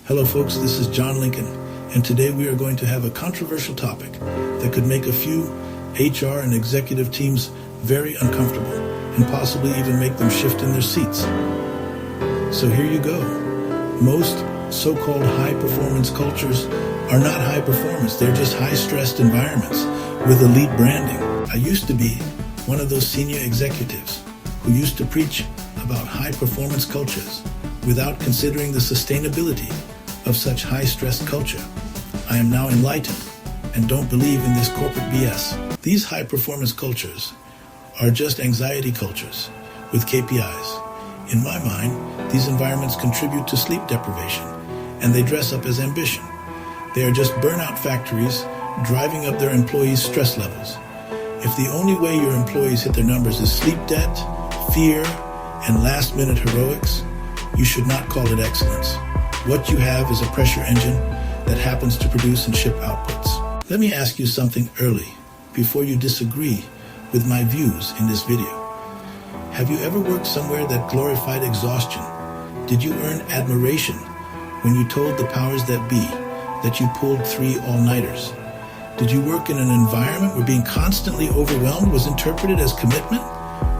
Hello folks, this is John Lincoln, and today we are going to have a controversial topic that could make a few HR and executive teams very uncomfortable and possibly even make them shift in their seats. So here you go. Most so-called high-performance cultures are not high performance, they're just high-stressed environments with elite branding. I used to be one of those senior executives who used to preach about high-performance cultures without considering the sustainability of such high-stress culture. I am now enlightened and don't believe in this corporate BS. These high-performance cultures are just anxiety cultures with KPIs. In my mind, these environments contribute to sleep deprivation, and they dress up as ambition. They are just burnout factories driving up their employees' stress levels. If the only way your employees hit their numbers is sleep debt, fear, and last-minute heroics, you should not call it excellence. What you have is a pressure engine that happens to produce and ship outputs. Let me ask you something early before you disagree with my views in this video. Have you ever worked somewhere that glorified exhaustion? Did you earn admiration when you told the powers that be that you pulled 3 all-nighters? Did you work in an environment where being constantly overwhelmed was interpreted as commitment?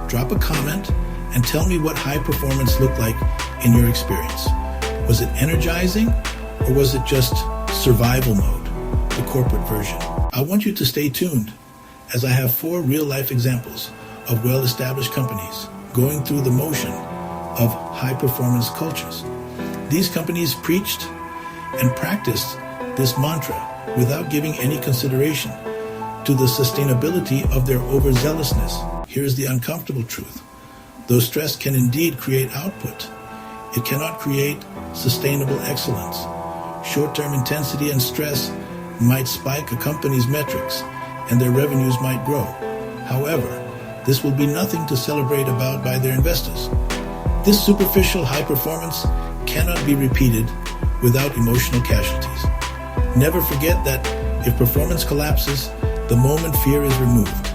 Drop a comment and tell me what high performance looked like in your experience. Was it energizing, or was it just survival mode, the corporate version? I want you to stay tuned, as I have 4 real-life examples of well-established companies going through the motion of high-performance cultures. These companies preached and practiced this mantra without giving any consideration to the sustainability of their overzealousness. Here's the uncomfortable truth. Though stress can indeed create output, it cannot create sustainable excellence. Short-term intensity and stress might spike a company's metrics, and their revenues might grow. However, this will be nothing to celebrate about by their investors. This superficial high performance cannot be repeated without emotional casualties. Never forget that if performance collapses the moment fear is removed,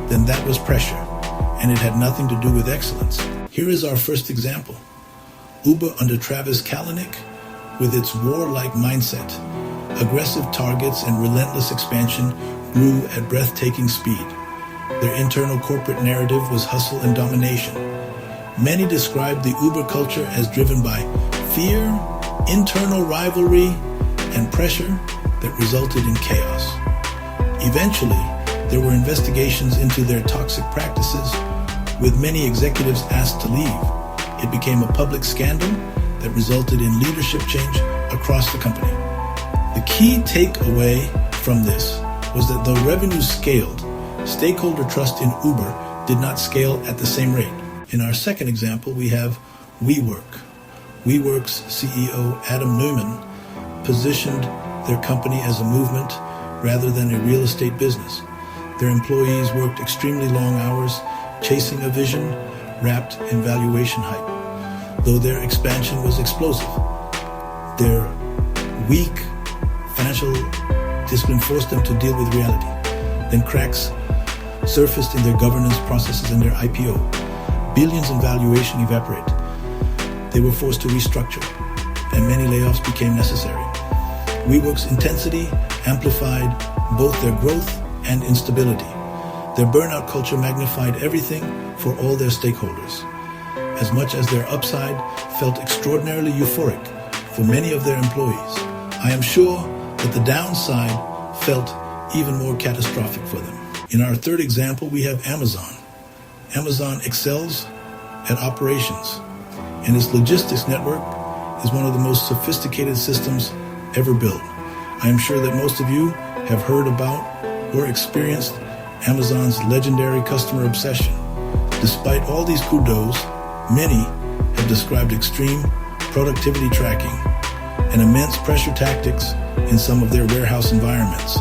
then that was pressure, and it had nothing to do with excellence. Here is our first example. Uber under Travis Kalanick, with its warlike mindset, aggressive targets and relentless expansion grew at breathtaking speed. Their internal corporate narrative was hustle and domination. Many described the Uber culture as driven by fear, internal rivalry, and pressure that resulted in chaos. Eventually, there were investigations into their toxic practices, with many executives asked to leave. It became a public scandal that resulted in leadership change across the company. The key takeaway from this was that though revenues scaled, stakeholder trust in Uber did not scale at the same rate. In our second example, we have WeWork. WeWork's CEO, Adam Neumann, positioned their company as a movement rather than a real estate business. Their employees worked extremely long hours, chasing a vision wrapped in valuation hype. Though their expansion was explosive, their weak financial discipline forced them to deal with reality. Then cracks surfaced in their governance processes and their IPO. Billions in valuation evaporated. They were forced to restructure, and many layoffs became necessary. WeWork's intensity amplified both their growth and instability. Their burnout culture magnified everything for all their stakeholders. As much as their upside felt extraordinarily euphoric for many of their employees, I am sure that the downside felt even more catastrophic for them. In our third example, we have Amazon. Amazon excels at operations, and its logistics network is one of the most sophisticated systems ever built. I am sure that most of you have heard about or experienced Amazon's legendary customer obsession. Despite all these kudos, many have described extreme productivity tracking and immense pressure tactics in some of their warehouse environments.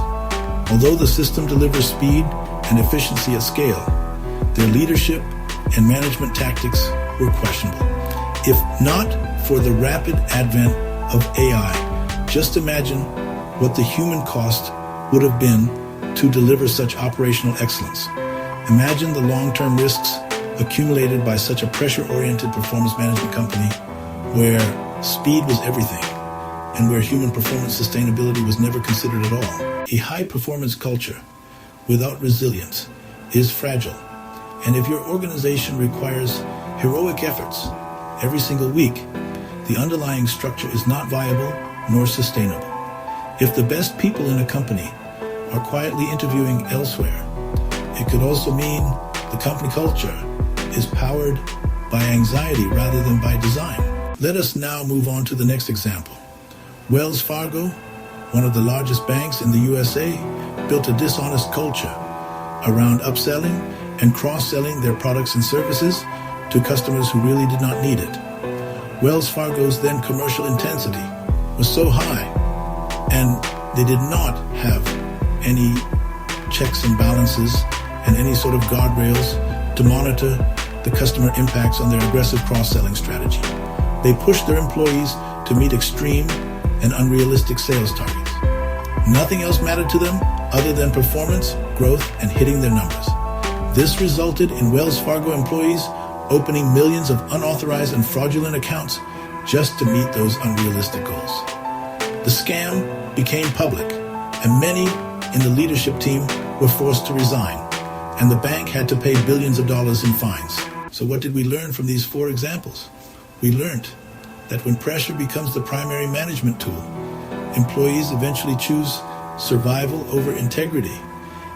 Although the system delivers speed and efficiency at scale, their leadership and management tactics were questionable. If not for the rapid advent of AI, just imagine what the human cost would have been to deliver such operational excellence. Imagine the long-term risks accumulated by such a pressure-oriented performance management company where speed was everything and where human performance sustainability was never considered at all. A high-performance culture without resilience is fragile, and if your organization requires heroic efforts every single week, the underlying structure is not viable nor sustainable. If the best people in a company are quietly interviewing elsewhere, it could also mean the company culture is powered by anxiety rather than by design. Let us now move on to the next example. Wells Fargo, one of the largest banks in the USA, built a dishonest culture around upselling and cross-selling their products and services to customers who really did not need it. Wells Fargo's then commercial intensity was so high, and they did not have any checks and balances and any sort of guardrails to monitor the customer impacts on their aggressive cross-selling strategy. They pushed their employees to meet extreme and unrealistic sales targets. Nothing else mattered to them other than performance, growth, and hitting their numbers. This resulted in Wells Fargo employees opening millions of unauthorized and fraudulent accounts just to meet those unrealistic goals. The scam became public, and many in the leadership team were forced to resign, and the bank had to pay billions of dollars in fines. So what did we learn from these 4 examples? We learned that when pressure becomes the primary management tool, employees eventually choose survival over integrity,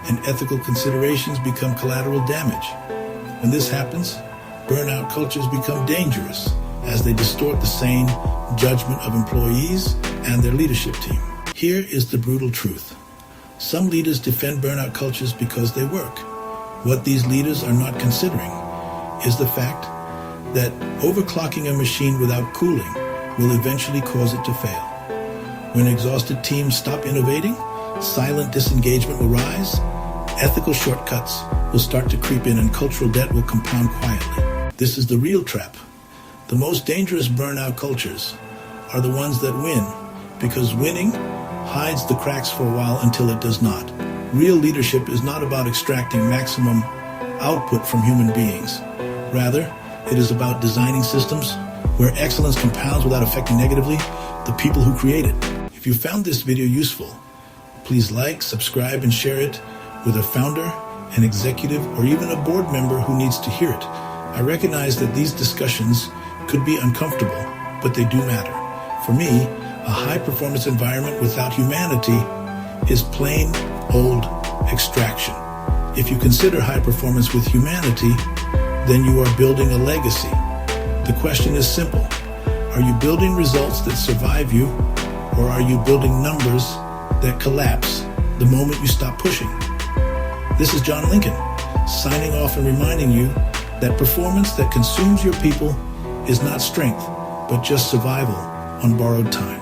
and ethical considerations become collateral damage. When this happens, burnout cultures become dangerous as they distort the sane judgment of employees and their leadership team. Here is the brutal truth. Some leaders defend burnout cultures because they work. What these leaders are not considering is the fact that overclocking a machine without cooling will eventually cause it to fail. When exhausted teams stop innovating, silent disengagement will rise, ethical shortcuts will start to creep in, and cultural debt will compound quietly. This is the real trap. The most dangerous burnout cultures are the ones that win, because winning hides the cracks for a while until it does not. Real leadership is not about extracting maximum output from human beings. Rather, it is about designing systems where excellence compounds without affecting negatively the people who create it. If you found this video useful, please like, subscribe, and share it with a founder, an executive, or even a board member who needs to hear it. I recognize that these discussions could be uncomfortable, but they do matter. For me, a high-performance environment without humanity is plain old extraction. If you consider high performance with humanity, then you are building a legacy. The question is simple. Are you building results that survive you, or are you building numbers that collapse the moment you stop pushing? This is John Lincoln, signing off and reminding you that performance that consumes your people is not strength, but just survival on borrowed time.